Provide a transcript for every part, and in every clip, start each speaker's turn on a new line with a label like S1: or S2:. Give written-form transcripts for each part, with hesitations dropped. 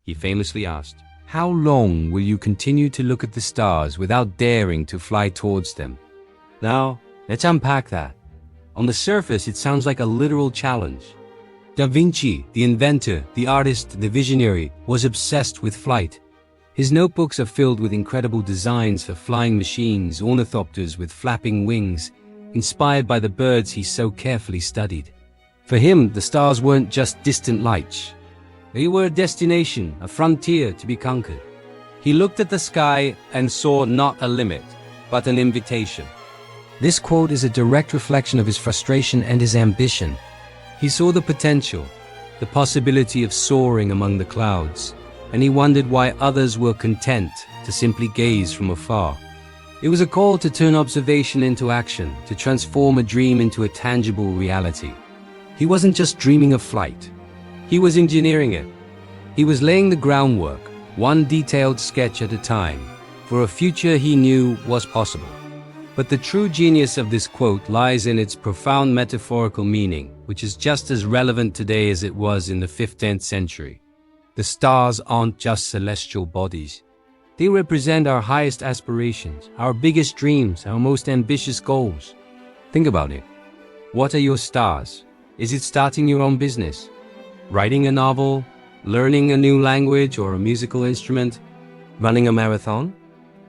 S1: he famously asked, "How long will you continue to look at the stars without daring to fly towards them?" Now, let's unpack that. On the surface, it sounds like a literal challenge. Da Vinci, the inventor, the artist, the visionary, was obsessed with flight. His notebooks are filled with incredible designs for flying machines, ornithopters with flapping wings, inspired by the birds he so carefully studied. For him, the stars weren't just distant lights. They were a destination, a frontier to be conquered. He looked at the sky and saw not a limit, but an invitation. This quote is a direct reflection of his frustration and his ambition. He saw the potential, the possibility of soaring among the clouds, and he wondered why others were content to simply gaze from afar. It was a call to turn observation into action, to transform a dream into a tangible reality. He wasn't just dreaming of flight. He was engineering it. He was laying the groundwork, one detailed sketch at a time, for a future he knew was possible. But the true genius of this quote lies in its profound metaphorical meaning, which is just as relevant today as it was in the 15th century. The stars aren't just celestial bodies. They represent our highest aspirations, our biggest dreams, our most ambitious goals. Think about it. What are your stars? Is it starting your own business? Writing a novel? Learning a new language or a musical instrument? Running a marathon?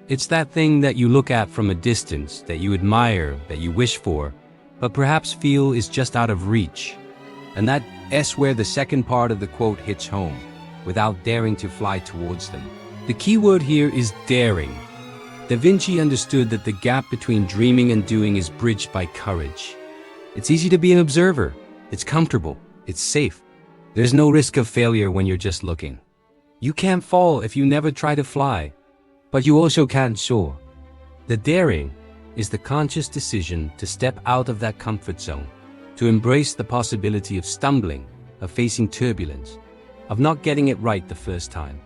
S1: It's that thing that you look at from a distance, that you admire, that you wish for, but perhaps feel is just out of reach. And that's where the second part of the quote hits home, without daring to fly towards them. The key word here is daring. Da Vinci understood that the gap between dreaming and doing is bridged by courage. It's easy to be an observer. It's comfortable. It's safe. There's no risk of failure when you're just looking. You can't fall if you never try to fly, but you also can't soar. The daring is the conscious decision to step out of that comfort zone, to embrace the possibility of stumbling, of facing turbulence, of not getting it right the first time.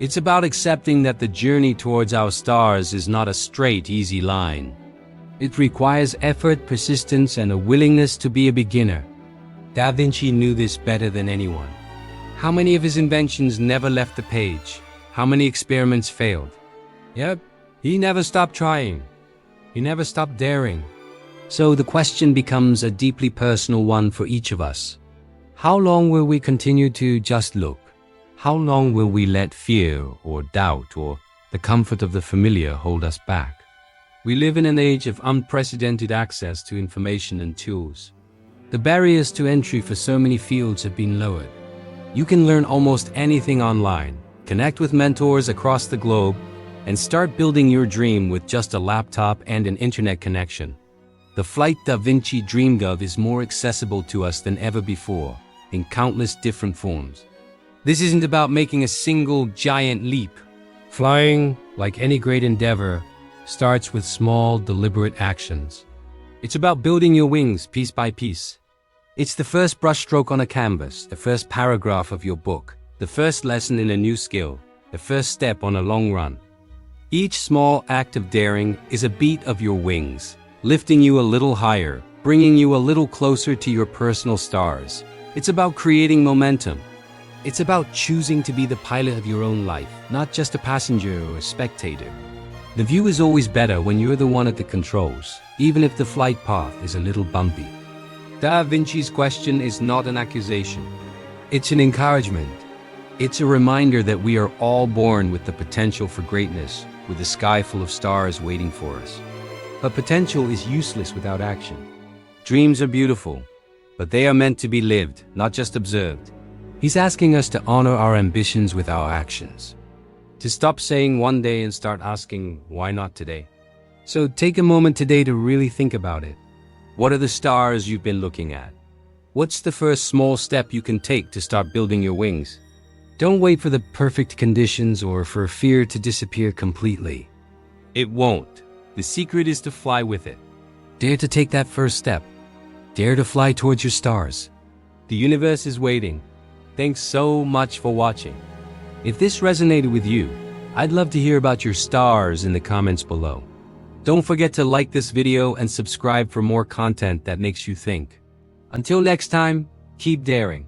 S1: It's about accepting that the journey towards our stars is not a straight, easy line. It requires effort, persistence, and a willingness to be a beginner. Da Vinci knew this better than anyone. How many of his inventions never left the page? How many experiments failed? Yep, he never stopped trying. He never stopped daring. So the question becomes a deeply personal one for each of us. How long will we continue to just look? How long will we let fear or doubt or the comfort of the familiar hold us back? We live in an age of unprecedented access to information and tools. The barriers to entry for so many fields have been lowered. You can learn almost anything online, connect with mentors across the globe, and start building your dream with just a laptop and an internet connection. The flight Da Vinci dreamed of is more accessible to us than ever before, in countless different forms. This isn't about making a single giant leap. Flying, like any great endeavor, starts with small, deliberate actions. It's about building your wings piece by piece. It's the first brushstroke on a canvas, the first paragraph of your book, the first lesson in a new skill, the first step on a long run. Each small act of daring is a beat of your wings, lifting you a little higher, bringing you a little closer to your personal stars. It's about creating momentum. It's about choosing to be the pilot of your own life, not just a passenger or a spectator. The view is always better when you're the one at the controls, even if the flight path is a little bumpy. Da Vinci's question is not an accusation. It's an encouragement. It's a reminder that we are all born with the potential for greatness, with a sky full of stars waiting for us. But potential is useless without action. Dreams are beautiful, but they are meant to be lived, not just observed. He's asking us to honor our ambitions with our actions. To stop saying one day and start asking, why not today? So take a moment today to really think about it. What are the stars you've been looking at? What's the first small step you can take to start building your wings? Don't wait for the perfect conditions or for fear to disappear completely. It won't. The secret is to fly with it. Dare to take that first step. Dare to fly towards your stars. The universe is waiting. Thanks so much for watching. If this resonated with you, I'd love to hear about your stars in the comments below. Don't forget to like this video and subscribe for more content that makes you think. Until next time, keep daring.